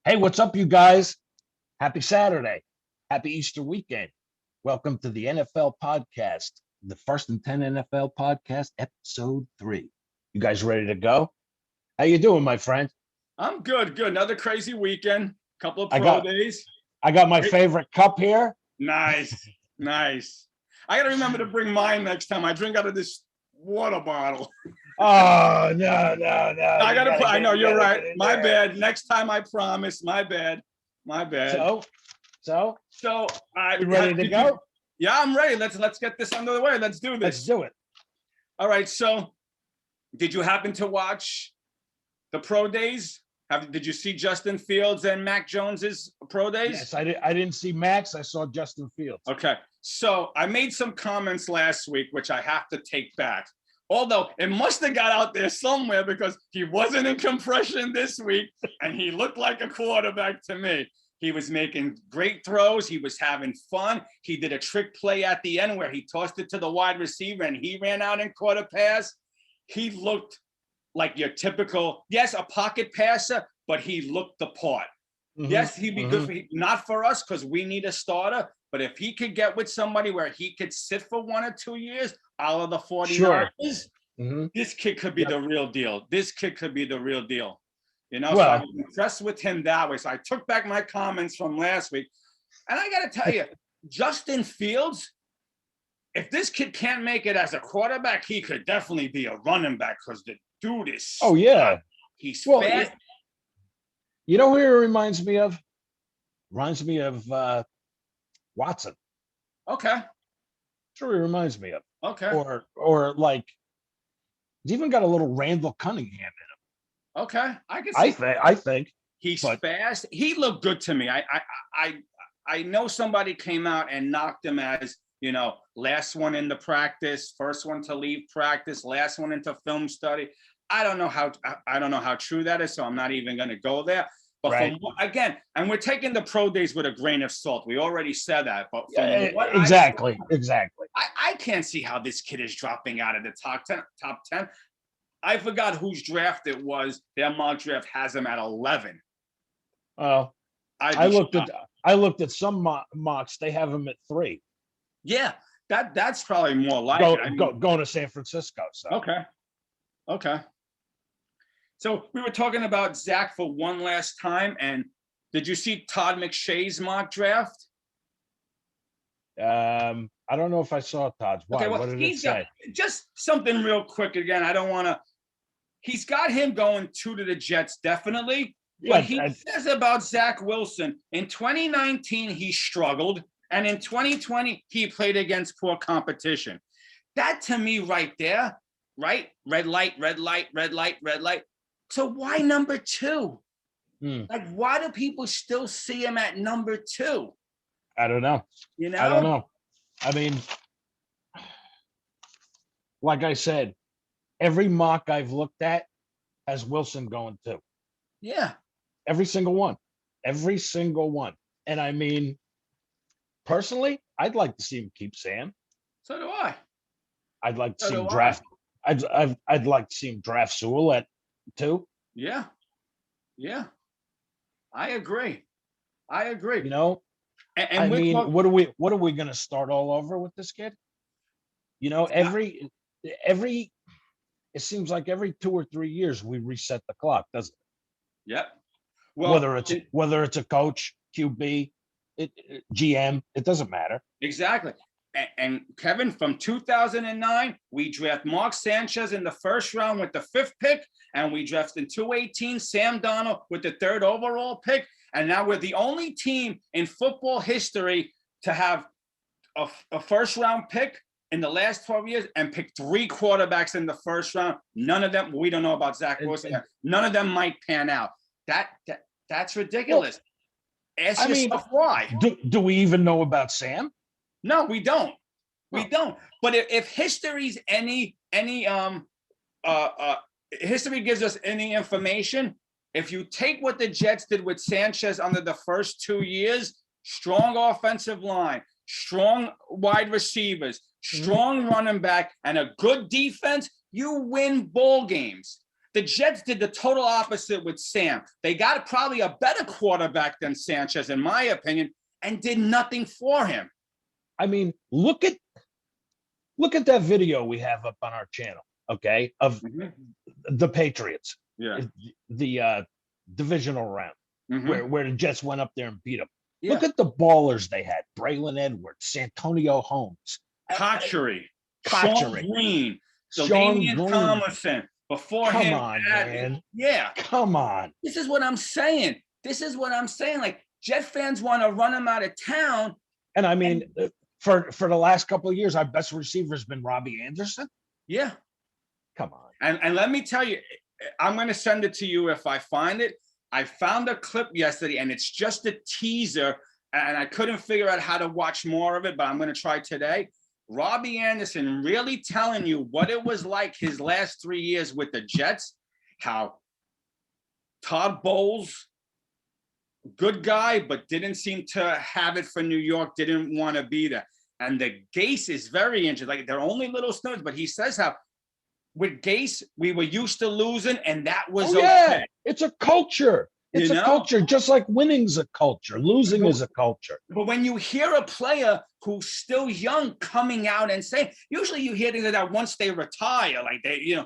Hey, what's up, you guys? Happy Saturday. Happy Easter weekend. Welcome to the NFL podcast, the First and 10 NFL podcast, episode 3. You guys ready to go? How you doing, my friend? I'm good. Good. Another crazy weekend. Couple of I pro got days. I got my favorite cup here. Nice. Nice. I got to remember to bring mine next time. I drink out of this water bottle. Oh, no. I got to put, I know You you're gotta right. get in My there. bad. Next time I promise. My bad. So I you ready to go? Yeah, I'm ready. Let's get this under the way. Let's do this. Let's do it. All right. So did you happen to watch the pro days? Did you see Justin Fields and Mac Jones's pro days? Yes, I didn't see Max. I saw Justin Fields. Okay. So I made some comments last week, which I have to take back. Although it must have got out there somewhere because he wasn't in compression this week and he looked like a quarterback to me. He was making great throws. He was having fun. He did a trick play at the end where he tossed it to the wide receiver and he ran out and caught a pass. He looked like your typical, yes, a pocket passer, but he looked the part. Mm-hmm. Yes, he'd be good for not for us because we need a starter. But if he could get with somebody where he could sit for 1 or 2 years out of the 49ers, this kid could be the real deal. This kid could be the real deal. You know, so I was impressed with him that way. So I took back my comments from last week. And I got to tell you, Justin Fields, if this kid can't make it as a quarterback, he could definitely be a running back because the dude is he's fast. You know who he reminds me of? Reminds me of Watson. Okay. That's what he reminds me of. Okay. Or like he's even got a little Randall Cunningham in him. Okay. I think he's fast. He looked good to me. I know somebody came out and knocked him as, you know, last one into practice, first one to leave practice, last one into film study. I don't know how true that is, so I'm not even going to go there. But again, and we're taking the pro days with a grain of salt. We already said that, but exactly. I can't see how this kid is dropping out of the top 10. I forgot whose draft it was. Their mock draft has him at 11. Oh, I looked at some mocks. They have him at 3. Yeah, that's probably more likely. Going to San Francisco. So. Okay. So we were talking about Zach for one last time, and did you see Todd McShay's mock draft? I don't know if I saw Todd's. Why? Okay, well, what did it say? Just something real quick again. I don't want to. He's got him going 2 to the Jets, definitely. But he says about Zach Wilson, in 2019, he struggled. And in 2020, he played against poor competition. That to me right there, right? Red light. So why number 2? Like, why do people still see him at number 2? I don't know. You know? I don't know. I mean, like I said, every mock I've looked at has Wilson going 2. Yeah. Every single one. And I mean, personally, I'd like to see him keep Sam. So do I. I'd like to see him draft. I'd like to see him draft Sewell at 2. Yeah. I agree. You know, and I mean, what are we going to start all over with this kid? You know, every it seems like every 2 or 3 years we reset the clock, doesn't it? Yep. Well, whether it's a coach, QB, GM, it doesn't matter. Exactly. And Kevin, from 2009, we draft Mark Sanchez in the first round with the 5th pick, and we drafted in 2018 Sam Darnold with the 3rd overall pick. And now we're the only team in football history to have a first round pick in the last 12 years and pick 3 quarterbacks in the first round. None of them, we don't know about Zach Wilson. None of them might pan out. That's ridiculous. Well, ask yourself why. Do we even know about Sam? No, we don't. We don't. But if history's any history gives us any information, if you take what the Jets did with Sanchez under the first 2 years, strong offensive line, strong wide receivers, strong running back, and a good defense, you win ball games. The Jets did the total opposite with Sam. They got probably a better quarterback than Sanchez, in my opinion, and did nothing for him. I mean, look at that video we have up on our channel, okay, of the Patriots, the divisional round, where the Jets went up there and beat them. Yeah. Look at the ballers they had: Braylon Edwards, Santonio Holmes, Kochery, Sean Green, Delanian Tomlinson. Before come him, on, man. Yeah. Come on. This is what I'm saying. Like, Jet fans want to run him out of town. And I mean, for the last couple of years, our best receiver has been Robbie Anderson. Yeah. Come on. And let me tell you, I'm going to send it to you if I find it. I found a clip yesterday, and it's just a teaser, and I couldn't figure out how to watch more of it, but I'm going to try today. Robbie Anderson really telling you what it was like his last 3 years with the Jets, how Todd Bowles, good guy, but didn't seem to have it for New York, didn't want to be there. And the Gase is very interesting. Like, they're only little snippets, but he says how with Gase, we were used to losing, and that was okay. It's a culture. It's a culture, just like winning's a culture. Losing is a culture. But when you hear a player who's still young coming out and saying, usually you hear things like that once they retire, like they,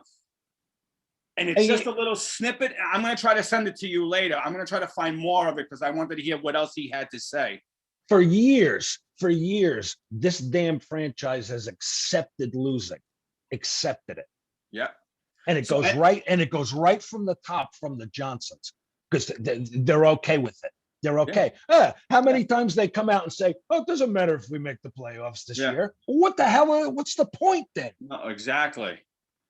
and it's just a little snippet. I'm going to try to send it to you later. I'm going to try to find more of it because I wanted to hear what else he had to say. For years, this damn franchise has accepted losing, accepted it. Yeah. And it goes right from the top, from the Johnsons, because they're okay with it. They're okay. Yeah. How many times they come out and say, "Oh, it doesn't matter if we make the playoffs this year." What the hell? What's the point then? No, exactly.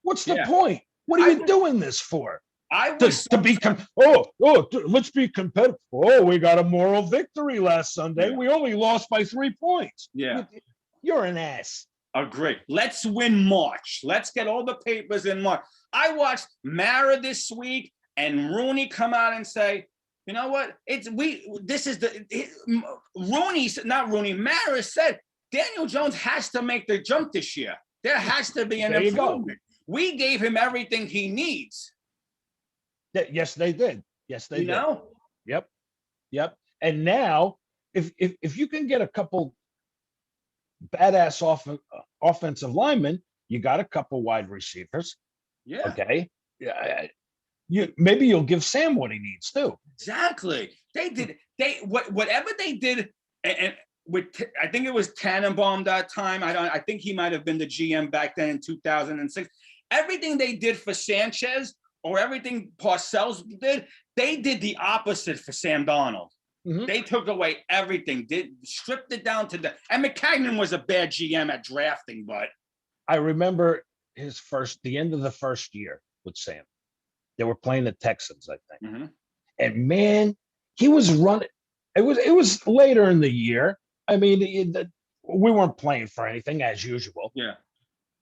What's the point? What are you doing this for? Let's be competitive. Oh, we got a moral victory last Sunday. Yeah. We only lost by 3 points. Yeah. You're an ass. Agree. Let's win March. Let's get all the papers in March. I watched Mara this week and Rooney come out and say, you know what? Mara said Daniel Jones has to make the jump this year. There has to be an improvement. We gave him everything he needs. Yes, they did. Yes, they did. Yep. And now, if you can get a couple badass offensive linemen, you got a couple wide receivers. Yeah. Okay. Maybe you'll give Sam what he needs too. Exactly. Whatever they did, and with I think it was Tannenbaum that time. I think he might have been the GM back then in 2006. Everything they did for Sanchez or everything Parcells did, they did the opposite for Sam Darnold. Mm-hmm. They took away everything, stripped it down to and McCagnon was a bad GM at drafting, but I remember the end of the first year with Sam. They were playing the Texans, I think. Mm-hmm. And man, he was running. It was later in the year. I mean, we weren't playing for anything as usual. Yeah.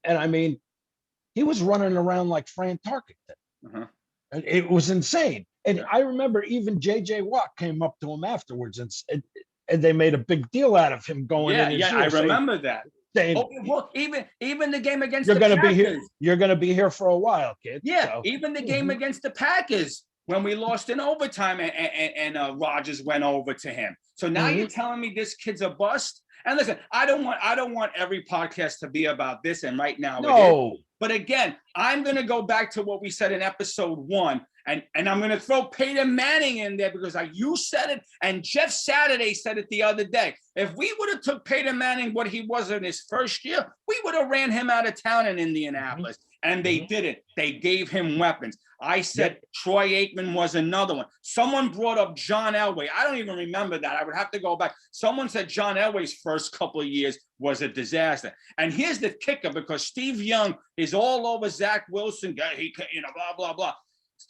And I mean, he was running around like Fran Tarkenton. Uh-huh. And it was insane. And I remember even J.J. Watt came up to him afterwards and they made a big deal out of him going in. Yeah, I remember that. Saying, even the game against the Packers. You're going to be here for a while, kid. Yeah, so. Even the game against the Packers when we lost in overtime and Rodgers went over to him. So now you're telling me this kid's a bust? And listen, I don't want every podcast to be about this, and right now it is. But again, I'm going to go back to what we said in episode 1, and I'm going to throw Peyton Manning in there because you said it, and Jeff Saturday said it the other day. If we would have took Peyton Manning what he was in his first year, we would have ran him out of town in Indianapolis, and they didn't. They gave him weapons. I said Troy Aikman was another one. Someone brought up John Elway. I don't even remember that. I would have to go back. Someone said John Elway's first couple of years was a disaster. And here's the kicker, because Steve Young is all over Zach Wilson. He, blah, blah, blah.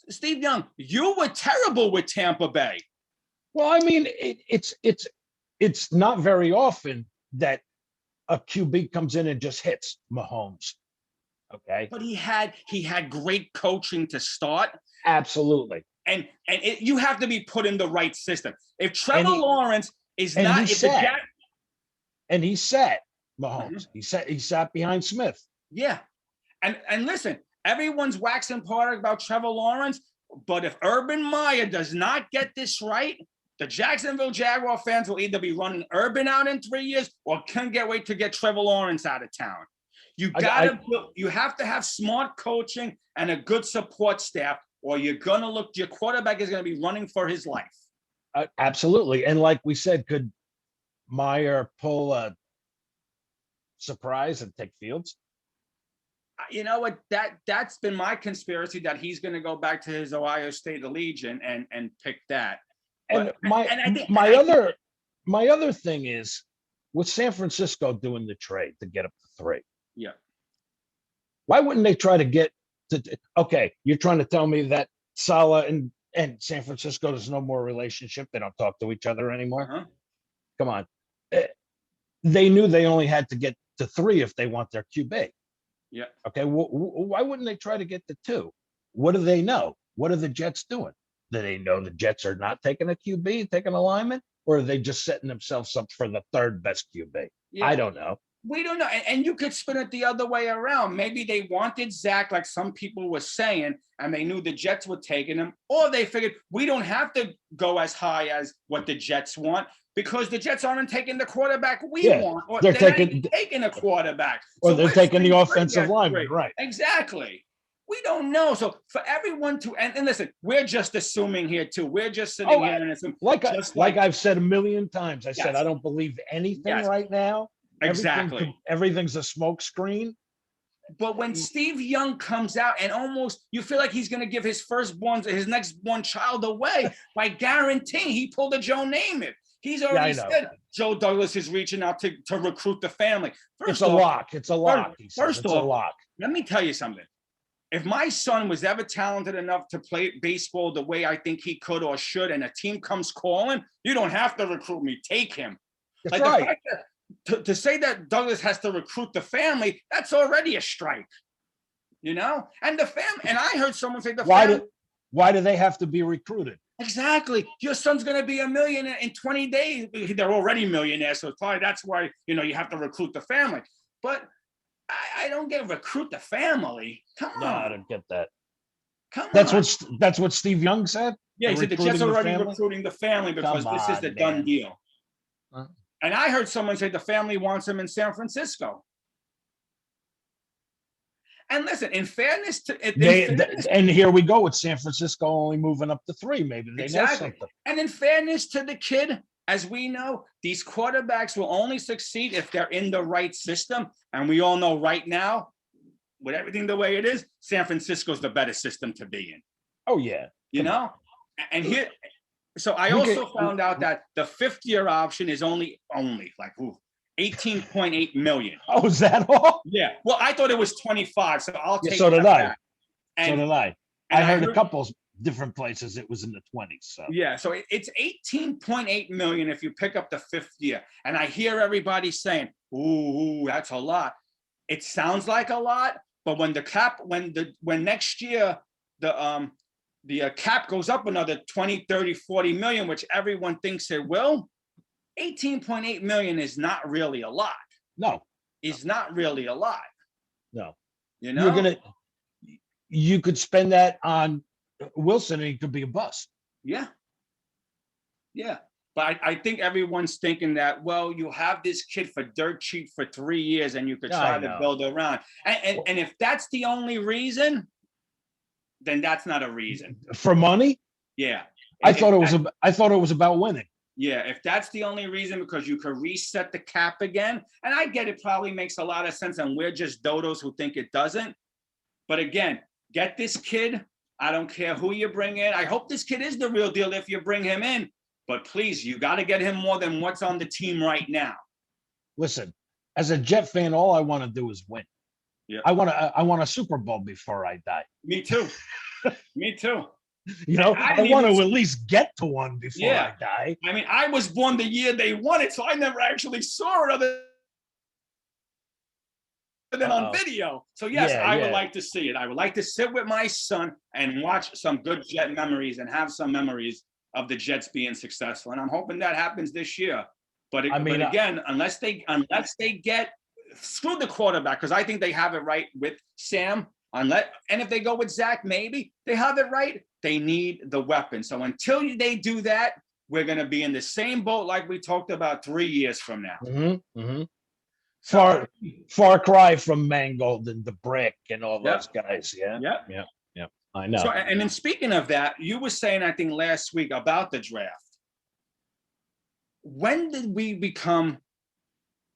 Steve Young, you were terrible with Tampa Bay. Well, I mean, it's not very often that a QB comes in and just hits Mahomes. Okay. But he had great coaching to start. Absolutely. And you have to be put in the right system. If Trevor Lawrence is not, he sat Mahomes. Mm-hmm. He sat behind Smith. Yeah. And listen, everyone's waxing poetic about Trevor Lawrence, but if Urban Meyer does not get this right, the Jacksonville Jaguar fans will either be running Urban out in 3 years or can't wait to get Trevor Lawrence out of town. You have to have smart coaching and a good support staff, or your quarterback is gonna be running for his life. Absolutely. And like we said, could Meyer pull a surprise and take Fields? You know what? That's been my conspiracy, that he's going to go back to his Ohio State Allegiant and pick that. And my other thing is, with San Francisco doing the trade to get up to 3. Yeah. Why wouldn't they try to get to? Okay, you're trying to tell me that Saleh and San Francisco, there's no more relationship. They don't talk to each other anymore. Uh-huh. Come on. They knew they only had to get to 3 if they want their QB. Yeah. Okay. Why wouldn't they try to get to 2? What do they know? What are the Jets doing? Do they know the Jets are not taking a QB, taking a lineman, or are they just setting themselves up for the 3rd best QB? Yeah. I don't know. We don't know. And you could spin it the other way around. Maybe they wanted Zach, like some people were saying, and they knew the Jets were taking him, or they figured we don't have to go as high as what the Jets want, because the Jets aren't taking the quarterback we want, or they're taking a quarterback. Or they're taking the offensive lineman, right? Exactly. We don't know. So for everyone to, and listen, we're just assuming here too. We're just sitting here and assuming. Like I've said a million times, I said I don't believe anything right now. Exactly. Everything's a smoke screen. But when Steve Young comes out and almost you feel like he's going to give his next born child away by guaranteeing he pulled a Joe Namath. He's already said Joe Douglas is reaching out to recruit the family. It's a lock. It's a lock. First off, let me tell you something. If my son was ever talented enough to play baseball the way I think he could or should, and a team comes calling, you don't have to recruit me. Take him. That's right. The fact that, to say that Douglas has to recruit the family, that's already a strike. You know? And the family, and I heard someone say why do they have to be recruited? Exactly. Your son's going to be a millionaire in 20 days. They're already millionaires, so probably that's why, you have to recruit the family. But I don't get recruit the family. Come on. No, I don't get that. Come on. That's what Steve Young said? Yeah, he said the Jets are already recruiting the family because this is the done deal. Huh? And I heard someone say the family wants him in San Francisco. And listen, in fairness to and here we go with San Francisco only moving up to 3. Maybe they know something. And in fairness to the kid, as we know, these quarterbacks will only succeed if they're in the right system. And we all know right now, with everything the way it is, San Francisco's the better system to be in. Oh, yeah. You know? And here, so I also found out that the 5th-year option is only like, 18.8 million. Oh, is that all? Yeah. Well, I thought it was 25, so I'll take so did I. And, so did I. I heard a couple different places it was in the 20s. So yeah, so it's 18.8 million if you pick up the 5th year. And I hear everybody saying, ooh, that's a lot. It sounds like a lot, but when next year the cap goes up another 20, 30, 40 million, which everyone thinks it will, 18.8 million is not really a lot. No. It's not really a lot. No. You know? You could spend that on Wilson and he could be a bust. Yeah. Yeah. But I think everyone's thinking that, well, you have this kid for dirt cheap for 3 years and you could try to build around. And if that's the only reason, then that's not a reason. For money? Yeah. I thought it was about winning. Yeah, if that's the only reason, because you could reset the cap again, and I get it probably makes a lot of sense, and we're just dodos who think it doesn't. But again, get this kid. I don't care who you bring in. I hope this kid is the real deal if you bring him in. But please, you got to get him more than what's on the team right now. Listen, as a Jet fan, all I want to do is win. Yeah. I want a Super Bowl before I die. Me too. Me too. I want to at least get to one before I die. I mean, I was born the year they won it, so I never actually saw it other than on video. So yes, I would like to see it. I would like to sit with my son and watch some good Jet memories and have some memories of the Jets being successful. And I'm hoping that happens this year. But again, unless they get screw the quarterback, because I think they have it right with Sam. And if they go with Zach, maybe they have it right. They need the weapon. So until they do that, we're going to be in the same boat like we talked about 3 years from now. Mm-hmm, mm-hmm. Far cry from Mangold and the Brick and all those guys. Yeah. I know. So, and then speaking of that, you were saying, I think last week about the draft. When did we become?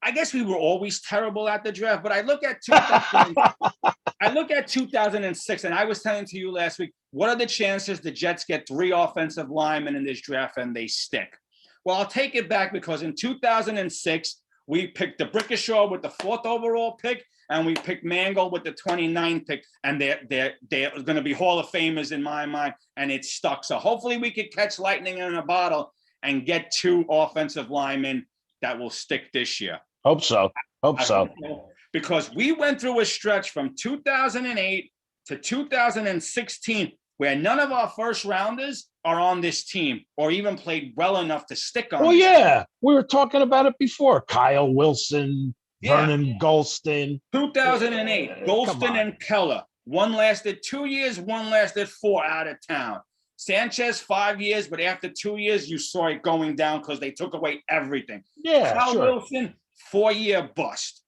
I guess we were always terrible at the draft, but I look at 2006, and I was telling to you last week, what are the chances the Jets get 3 offensive linemen in this draft and they stick? Well, I'll take it back because in 2006, we picked the Brickishaw with the 4th overall pick, and we picked Mangold with the 29th pick, and they're going to be Hall of Famers in my mind, and it stuck. So hopefully we could catch lightning in a bottle and get 2 offensive linemen that will stick this year. Hope so. Because we went through a stretch from 2008 to 2016 where none of our first rounders are on this team or even played well enough to stick on. Oh, yeah. We were talking about it before. Kyle Wilson, Vernon Golston. 2008, Golston and Keller. One lasted 2 years, one lasted 4 out of town. Sanchez, 5 years, but after 2 years, you saw it going down because they took away everything. Yeah, Kyle Wilson, 4-year bust.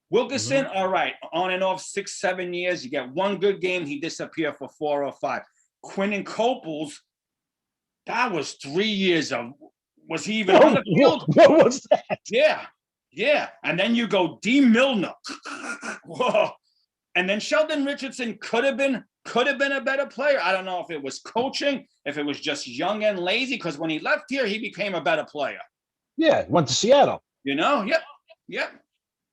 Wilkerson, all right, on and off 6-7 years. You get one good game, he disappeared for 4 or 5. Quinn and Copels, that was 3 years of, was he even on the field? What was that? Yeah. And then you go D. Milner. Whoa. And then Sheldon Richardson could have been a better player. I don't know if it was coaching, if it was just young and lazy, because when he left here, he became a better player. Yeah, went to Seattle. Yep.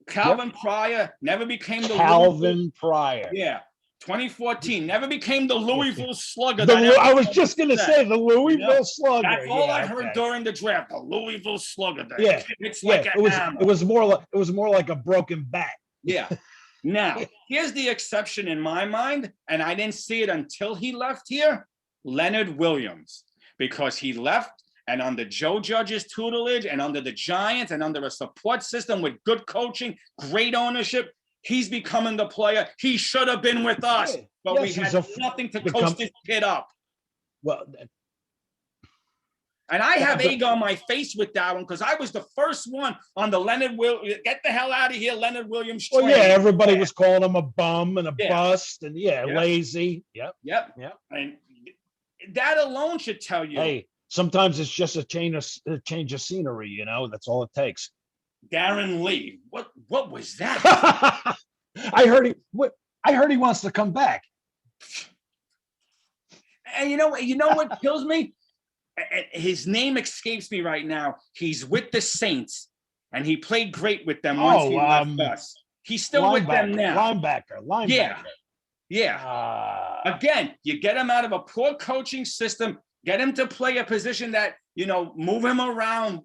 Calvin Pryor never became the Calvin Pryor. Yeah. 2014 never became the Louisville Slugger. I was just going to say the Louisville Slugger. That's all I heard during the draft. The Louisville Slugger. It was more like a broken bat. Yeah. Now, here's the exception in my mind, and I didn't see it until he left here, Leonard Williams, because he left and under Joe Judge's tutelage and under the Giants and under a support system with good coaching, great ownership, he's becoming the player he should have been with us, but we had nothing to coach this kid up. Well, and I have egg on my face with that one because I was the first one on the Leonard Williams. Get the hell out of here, Leonard Williams. Well, everybody was calling him a bum and a bust and lazy. Yep. And that alone should tell you. Hey, sometimes it's just a change of scenery. That's all it takes. Darren Lee, what was that? I heard he wants to come back. And you know what kills me? His name escapes me right now. He's with the Saints, and he played great with them once he left us. He's still with them now. Linebacker. Yeah. Again, you get him out of a poor coaching system, get him to play a position that, move him around,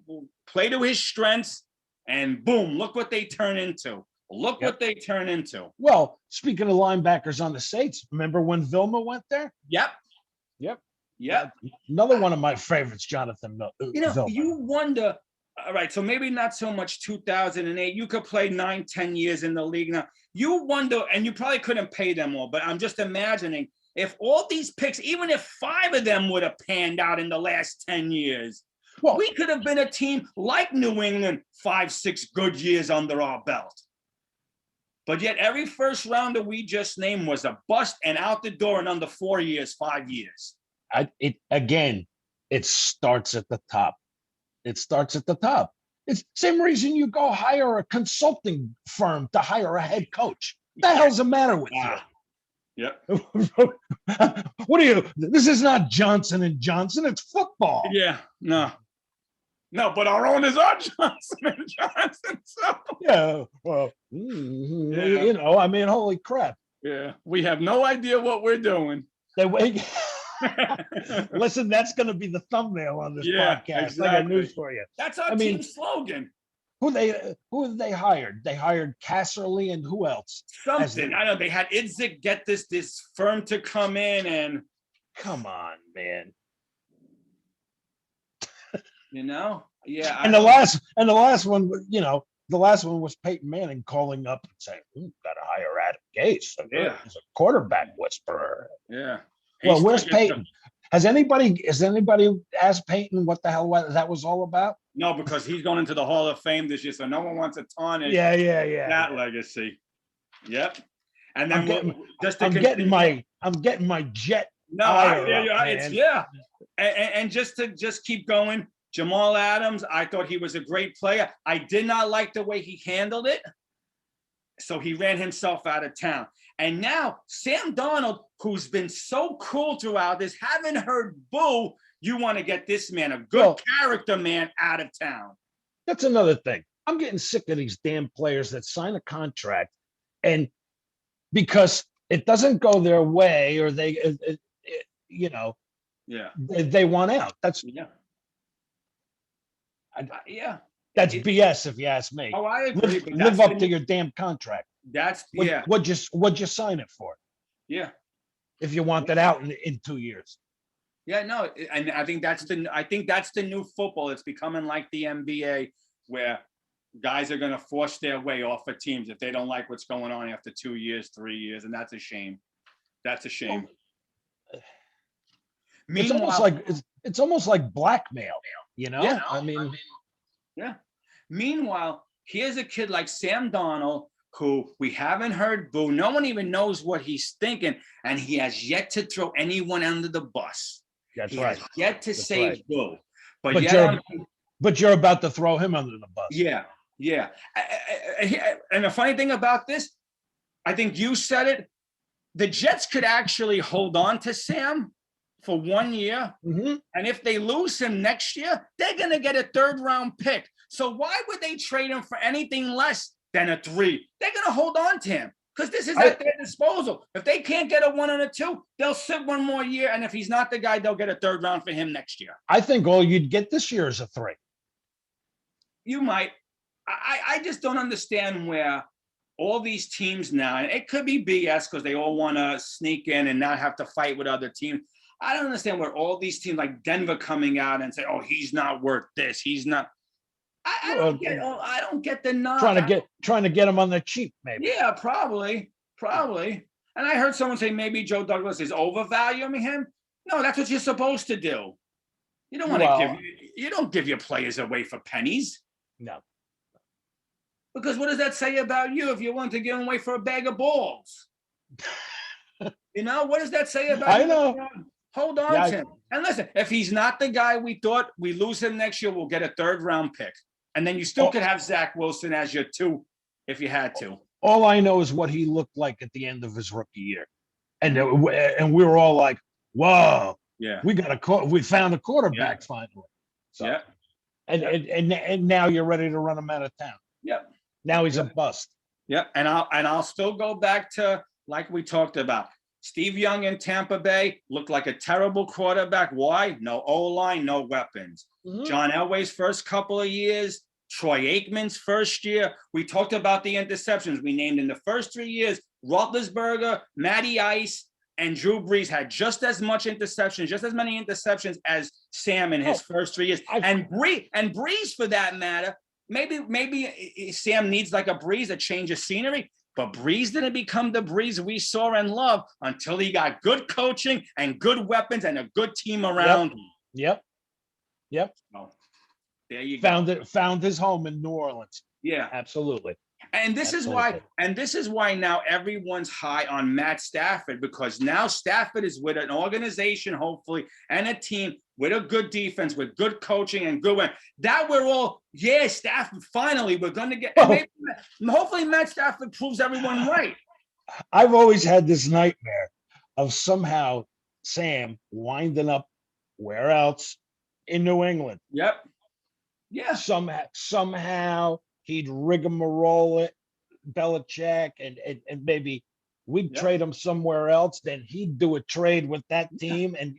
play to his strengths, and boom, look what they turn into. What they turn into. Well, speaking of linebackers on the Saints, remember when Vilma went there? Yep. Another one of my favorites, Jonathan Vilma. You wonder, all right, so maybe not so much 2008. You could play 9-10 years in the league now. You wonder, and you probably couldn't pay them all, but I'm just imagining if all these picks, even if 5 of them would have panned out in the last 10 years, we could have been a team like New England, 5-6 good years under our belt. But yet every first rounder we just named was a bust and out the door in under 4 years, 5 years. It starts at the top. It's the same reason you go hire a consulting firm to hire a head coach. What the hell's the matter with you? Yep. What are you? This is not Johnson & Johnson. It's football. Yeah. No, but our owners are Johnson & Johnson. So. Yeah. Well, holy crap. Yeah. We have no idea what we're doing. Listen, that's going to be the thumbnail on this podcast. Exactly. I got news for you. That's our team slogan. Who did they hired? They hired Casserly and who else? Something. I know they had Idzik get this firm to come in and. Come on, man. Yeah. And the last one, the last one was Peyton Manning calling up and saying, got to hire Adam Gase. So Yeah. he's a quarterback whisperer. Yeah. Well, where's Peyton? Has anybody asked Peyton what the hell that was all about? No, because he's going into the Hall of Fame this year, so no one wants to tarnish that legacy. Yep. And then I'm getting my jet. And just keep going. Jamal Adams, I thought he was a great player. I did not like the way he handled it. So he ran himself out of town. And now Sam Darnold, who's been so cool throughout this, haven't heard boo. You want to get this man, a good character man, out of town. That's another thing. I'm getting sick of these damn players that sign a contract and because it doesn't go their way or they, they want out. That's that's BS if you ask me. Oh, I agree. Live up to your damn contract. What'd you sign it for? Yeah. If you want that out in 2 years. Yeah, no, and I think that's the new football. It's becoming like the NBA where guys are going to force their way off of teams if they don't like what's going on after 2 years, 3 years, and that's a shame. That's a shame. Meanwhile, it's almost like blackmail, I mean, yeah. Meanwhile, here's a kid like Sam Darnold who we haven't heard boo. No one even knows what he's thinking, and he has yet to throw anyone under the bus. That's he right. Has yet to say boo. But you're about to throw him under the bus. Yeah. And the funny thing about this, I think you said it, the Jets could actually hold on to Sam for 1 year. Mm-hmm. And if they lose him next year, they're going to get a 3rd round pick. So why would they trade him for anything less than a 3? They're going to hold on to him because this is at their disposal. If they can't get a 1 and a 2, they'll sit 1 more year. And if he's not the guy, they'll get a 3rd round for him next year. I think all you'd get this year is a 3. You might. I just don't understand where all these teams now, and it could be BS because they all want to sneak in and not have to fight with other teams. I don't understand where all these teams like Denver coming out and say, "Oh, he's not worth this. He's not." I don't get the nod. Trying to get him on the cheap, maybe. Yeah, probably. And I heard someone say maybe Joe Douglas is overvaluing him. No, that's what you're supposed to do. You don't want to you don't give your players away for pennies. No. Because what does that say about you if you want to give them away for a bag of balls? What does that say about you? I know. Hold on to him. And listen, if he's not the guy we thought, we lose him next year, we'll get a 3rd round pick. And then you still could have Zach Wilson as your 2 if you had to. All I know is what he looked like at the end of his rookie year. And we were all like, whoa, we found a quarterback finally. So, and now you're ready to run him out of town. Yep. Now he's a bust. Yep. And I'll still go back to like we talked about. Steve Young in Tampa Bay looked like a terrible quarterback. Why? No O-line, no weapons. Mm-hmm. John Elway's first couple of years, Troy Aikman's first year. We talked about the interceptions. We named in the first 3 years, Roethlisberger, Matty Ice, and Drew Brees had just as many interceptions as Sam in his first 3 years. And Brees, for that matter, maybe Sam needs like a Brees, a change of scenery. But Brees didn't become the Brees we saw and love until he got good coaching and good weapons and a good team around him. Yep. So, there you go. Found his home in New Orleans. Yeah, absolutely. And this is why now everyone's high on Matt Stafford, because now Stafford is with an organization, hopefully, and a team with a good defense, with good coaching and good win. That we're all, Stafford, finally, we're going to get, hopefully Matt Stafford proves everyone right. I've always had this nightmare of somehow Sam winding up where else? In New England. Yep. Yeah. Somehow he'd rigmarole it, Belichick, and maybe we'd trade him somewhere else. Then he'd do a trade with that team, and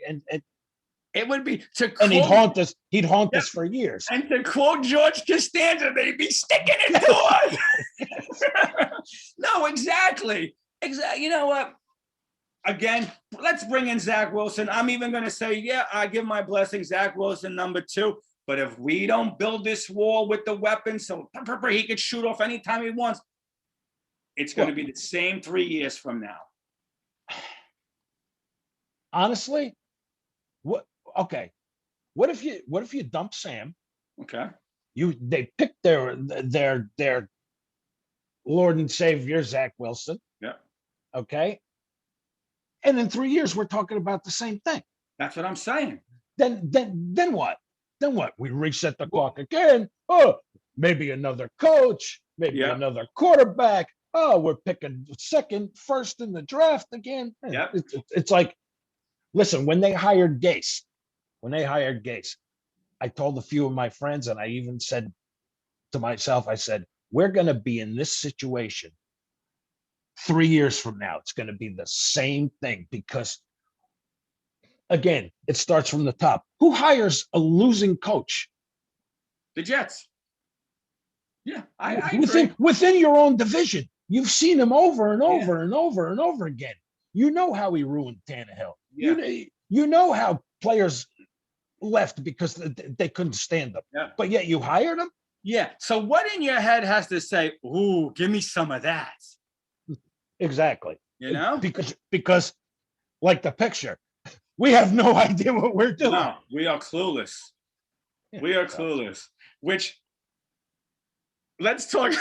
it would be and he'd haunt us. He'd haunt us for years. And to quote George Costanza, they'd be sticking it to us. No, exactly. You know what? Again, let's bring in Zach Wilson. I'm even going to say, I give my blessing, Zach Wilson, number 2. But if we don't build this wall with the weapons, so he could shoot off anytime he wants, it's going to be the same 3 years from now. Honestly, what? Okay, what if you dump Sam? Okay. They picked their Lord and Savior Zach Wilson. Yeah. Okay. And in 3 years, we're talking about the same thing. That's what I'm saying. Then what? Then what? We reset the clock again. Oh, maybe another coach, maybe another quarterback. Oh, we're picking second, first in the draft again. Yeah. It's like, listen, when they hired Gase, I told a few of my friends, and I even said to myself, I said, we're going to be in this situation 3 years from now. It's going to be the same thing because, again, it starts from the top. Who hires a losing coach? The Jets. Yeah, I agree. Within your own division. You've seen him over and over and over and over again. You know how he ruined Tannehill. Yeah. You know how players left because they couldn't stand him. Yeah. But yet you hired him? Yeah. So what in your head has to say, ooh, give me some of that? Exactly. You know? Because like the picture, we have no idea what we're doing. No, we are clueless. Yeah, we are clueless. Which, let's talk,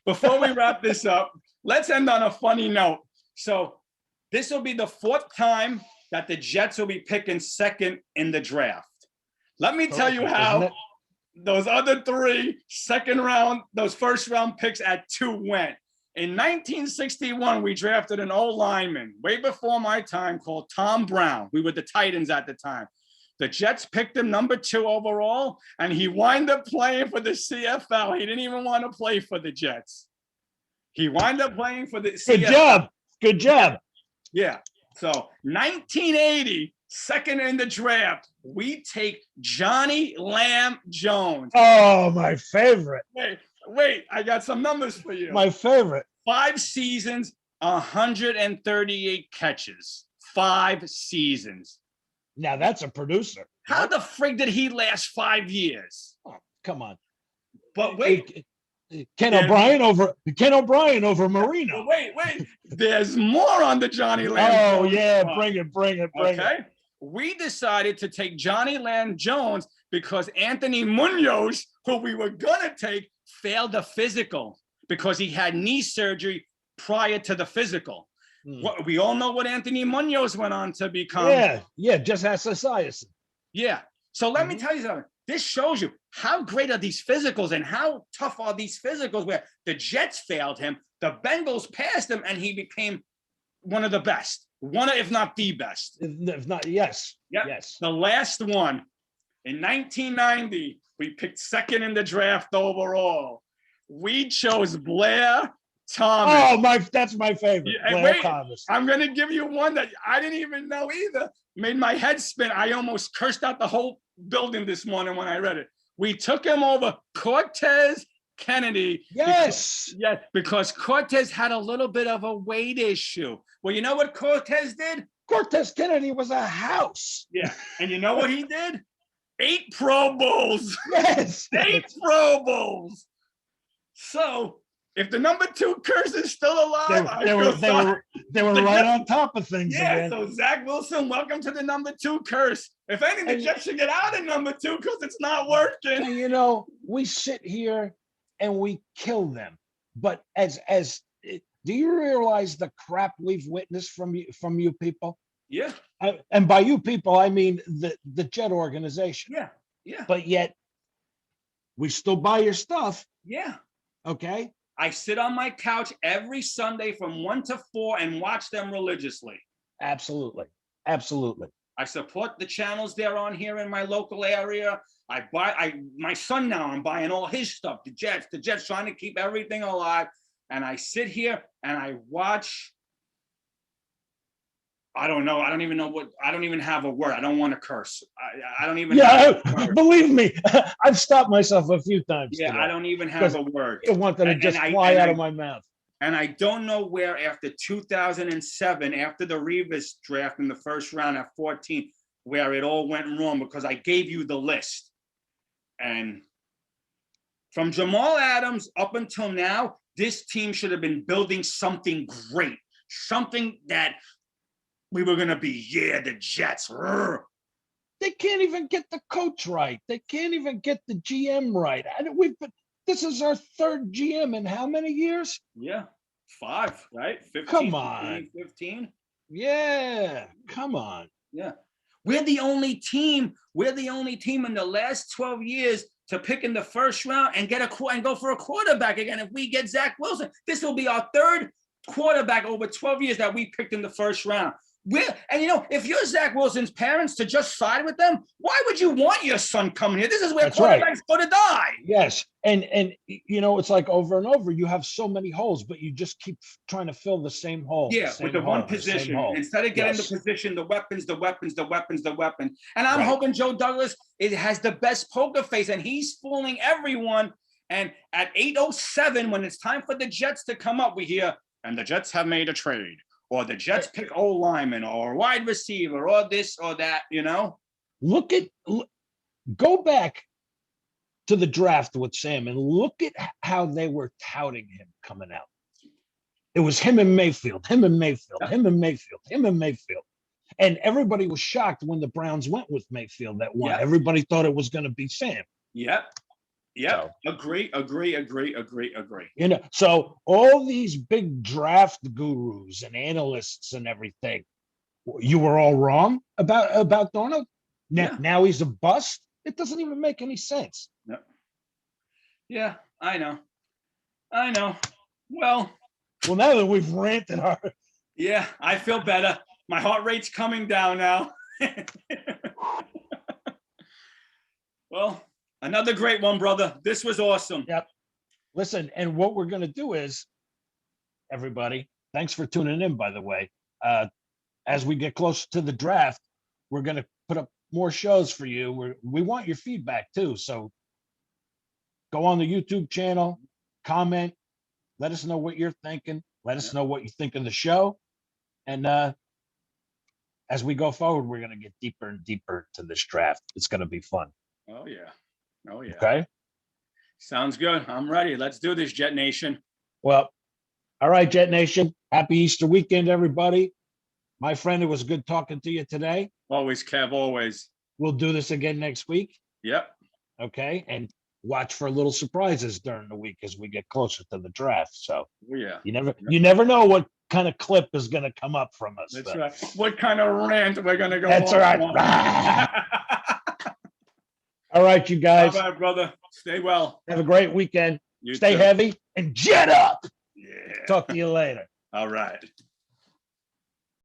before we wrap this up, let's end on a funny note. So this will be the 4th time that the Jets will be picking second in the draft. Let me tell you how those other 3 second round, those first round picks at 2 went. In 1961, we drafted an old lineman way before my time called Tom Brown. We were the Titans at the time. The Jets picked him number 2 overall, and he wound up playing for the CFL. He didn't even want to play for the Jets. He wound up playing for the CFL. Good job. Yeah. So 1980, second in the draft, we take Johnny Lamb Jones. Oh, my favorite. Wait, I got some numbers for you. My favorite. 5 seasons, 138 catches. 5 seasons. Now that's a producer. How the frig did he last 5 years? Oh, come on. But wait. Ken O'Brien over Marino. Wait. There's more on the Johnny Lamb. Oh, yeah. Bring it. Okay. We decided to take Johnny Lamb Jones because Anthony Munoz, who we were going to take, failed the physical because he had knee surgery prior to the physical. We all know what Anthony Munoz went on to become. Yeah, just ask Esiason. Yeah. So let me tell you something. This shows you how great are these physicals and how tough are these physicals where the Jets failed him, the Bengals passed him, and he became one of the best. One, if not the best. If not, yes. Yep. Yes. The last one, in 1990, we picked second in the draft overall. We chose Blair Thomas. Oh, that's my favorite. Blair Thomas. I'm going to give you one that I didn't even know either. Made my head spin. I almost cursed out the whole building this morning when I read it. We took him over Cortez Kennedy. Yes. Because Cortez had a little bit of a weight issue. Well, you know what Cortez did? Cortez Kennedy was a house. Yeah. And you know what he did? 8 Pro Bowls. Yes. 8 Pro Bowls. So if the number 2 curse is still alive, they were right on top of things. Yeah, again. So Zach Wilson, welcome to the number 2 curse. If anything, the Jets should get out of number 2 because it's not working. And, you know, we sit here and we kill them. But do you realize the crap we've witnessed from you people? Yeah. And by you people, I mean the Jet organization. Yeah. But yet, we still buy your stuff. Yeah. Okay. I sit on my couch every Sunday from 1 to 4 and watch them religiously. Absolutely. I support the channels they're on here in my local area. My son now, I'm buying all his stuff, the Jets trying to keep everything alive. And I sit here and I watch. I don't know. I don't even have a word. I don't want to curse. I don't even. Yeah, believe me, I've stopped myself a few times. Yeah, today. I don't even have a word. I wanted to just fly out of my mouth. And I don't know where after 2007, after the Revis draft in the first round at 14, where it all went wrong because I gave you the list. And from Jamal Adams up until now, this team should have been building something great, something that we were going to be, the Jets. They can't even get the coach right. They can't even get the GM right. This is our third GM in how many years? Yeah, 5, right? 15, Come on. 15. Yeah, come on. Yeah. We're the only team in the last 12 years to pick in the first round and go for a quarterback again. If we get Zach Wilson, this will be our third quarterback over 12 years that we picked in the first round. If you're Zach Wilson's parents, to just side with them, why would you want your son coming here? This is where quarterbacks go to die. Yes, and it's like over and over. You have so many holes, but you just keep trying to fill the same hole. Yeah, with the one position. Instead of getting the position, the weapons. And I'm hoping Joe Douglas has the best poker face, and he's fooling everyone. And at 8:07, when it's time for the Jets to come up, we hear, and the Jets have made a trade. Or the Jets pick old lineman or wide receiver or this or that, Go back to the draft with Sam and look at how they were touting him coming out. It was him and Mayfield. And everybody was shocked when the Browns went with Mayfield that one. Everybody thought it was going to be Sam. Yep. Yeah, so, agree. So all these big draft gurus and analysts and everything, you were all wrong about Darnold. Now he's a bust. It doesn't even make any sense. No. Yeah, I know. Well, now that we've ranted yeah, I feel better. My heart rate's coming down now. Well. Another great one, brother. This was awesome. Yep. Listen, and what we're going to do is, everybody, thanks for tuning in, by the way. As we get closer to the draft, we're going to put up more shows for you. We want your feedback, too. So go on the YouTube channel, comment, let us know what you're thinking. Let us know what you think of the show. And as we go forward, we're going to get deeper and deeper to this draft. It's going to be fun. Oh, yeah. Okay. Sounds good. I'm ready. Let's do this, Jet Nation. Well, all right, Jet Nation. Happy Easter weekend, everybody. My friend, it was good talking to you today. Always, Kev, always. We'll do this again next week. Yep. Okay. And watch for little surprises during the week as we get closer to the draft. So you never know what kind of clip is going to come up from us. That's right. What kind of rant we're going to go on. That's right. All right, you guys. All right, brother. Stay well. Have a great weekend. You Stay too. heavy and jet up. Yeah. Talk to you later. All right.